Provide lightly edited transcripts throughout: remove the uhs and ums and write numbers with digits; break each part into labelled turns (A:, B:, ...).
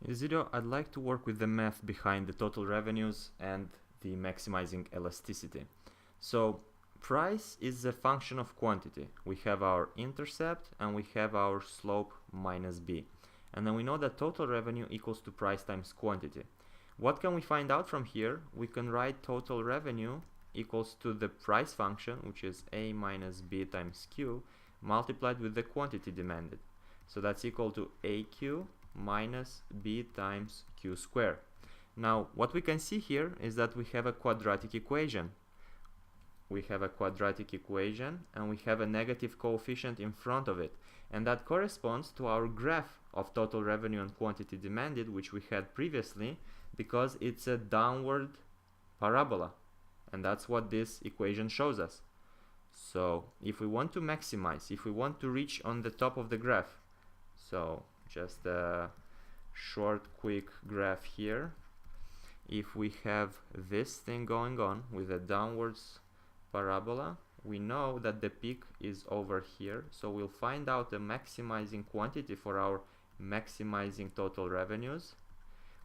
A: In this video, I'd like to work with the math behind the total revenues and the maximizing elasticity. So, price is a function of quantity. We have our intercept and we have our slope minus b. And then we know that total revenue equals to price times quantity. What can we find out from here? We can write total revenue equals to the price function, which is a minus b times q, multiplied with the quantity demanded. So that's equal to aq minus b times q squared. Now, what we can see here is that we have a quadratic equation. We have a quadratic equation and we have a negative coefficient in front of it. And that corresponds to our graph of total revenue and quantity demanded, which we had previously, because it's a downward parabola. And that's what this equation shows us. So if we want to maximize, if we want to reach on the top of the graph, so just a short quick graph here, if we have this thing going on with a downwards parabola, we know that the peak is over here, so we'll find out the maximizing quantity for our maximizing total revenues,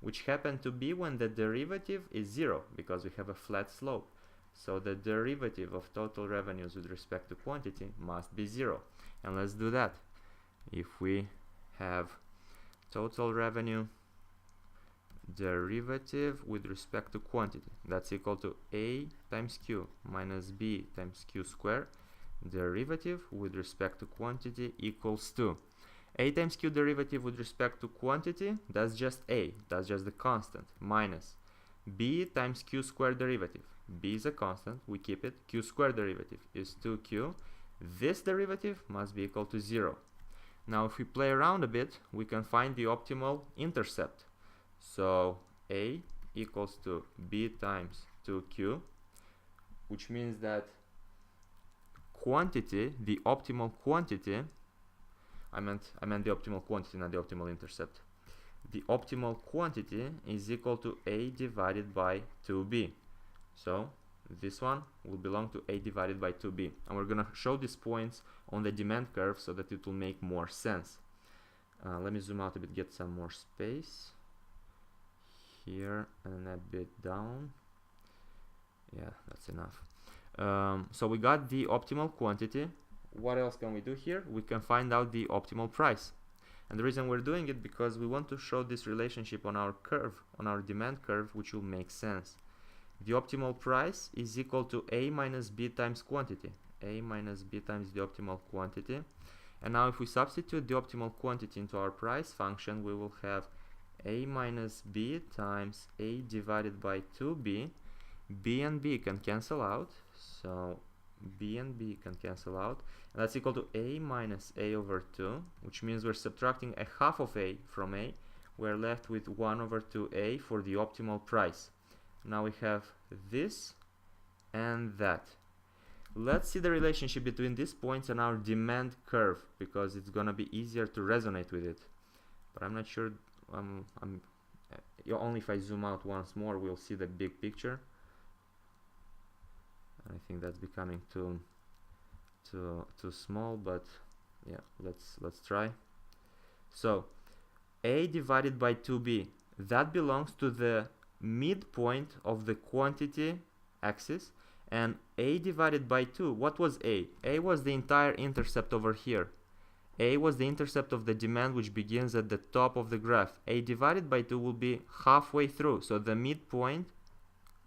A: which happen to be when the derivative is 0, because we have a flat slope. So the derivative of total revenues with respect to quantity must be 0. And let's do that. If we have total revenue derivative with respect to quantity, that's equal to a times q minus b times q squared. Derivative with respect to quantity equals to a times q derivative with respect to quantity, that's just a, that's just the constant, minus b times q squared derivative. B is a constant, we keep it. Q squared derivative is 2q. This derivative must be equal to 0. Now if we play around a bit, we can find the optimal intercept. So a equals to b times 2q, which means that quantity, the optimal quantity, I meant the optimal quantity, not the optimal intercept. The optimal quantity is equal to a divided by 2b. So this one will belong to a divided by 2b. And we're going to show these points on the demand curve so that it will make more sense. Let me zoom out a bit, get some more space. Here and a bit down. Yeah, that's enough. So we got the optimal quantity. What else can we do here? We can find out the optimal price. And the reason we're doing it because we want to show this relationship on our curve, on our demand curve, which will make sense. The optimal price is equal to a minus b times quantity. A minus b times the optimal quantity. And now if we substitute the optimal quantity into our price function, we will have a minus b times a divided by 2b. B and b can cancel out. So b and b can cancel out. And that's equal to a minus a over 2, which means we're subtracting a half of a from a. We're left with 1 over 2a for the optimal price. Now we have this and that. Let's see the relationship between these points and our demand curve, because it's gonna be easier to resonate with it. But I'm not sure. Only if I zoom out once more, we'll see the big picture. I think that's becoming too small, but yeah, let's try. So a divided by 2b, that belongs to the midpoint of the quantity axis, and a divided by 2, what was a? A was the entire intercept over here. A was the intercept of the demand, which begins at the top of the graph. A divided by 2 will be halfway through, so the midpoint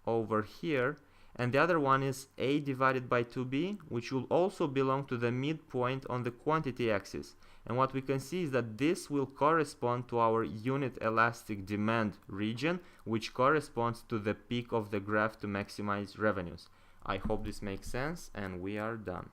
A: over here, and the other one is a divided by 2b, which will also belong to the midpoint on the quantity axis. And what we can see is that this will correspond to our unit elastic demand region, which corresponds to the peak of the graph to maximize revenues. I hope this makes sense, and we are done.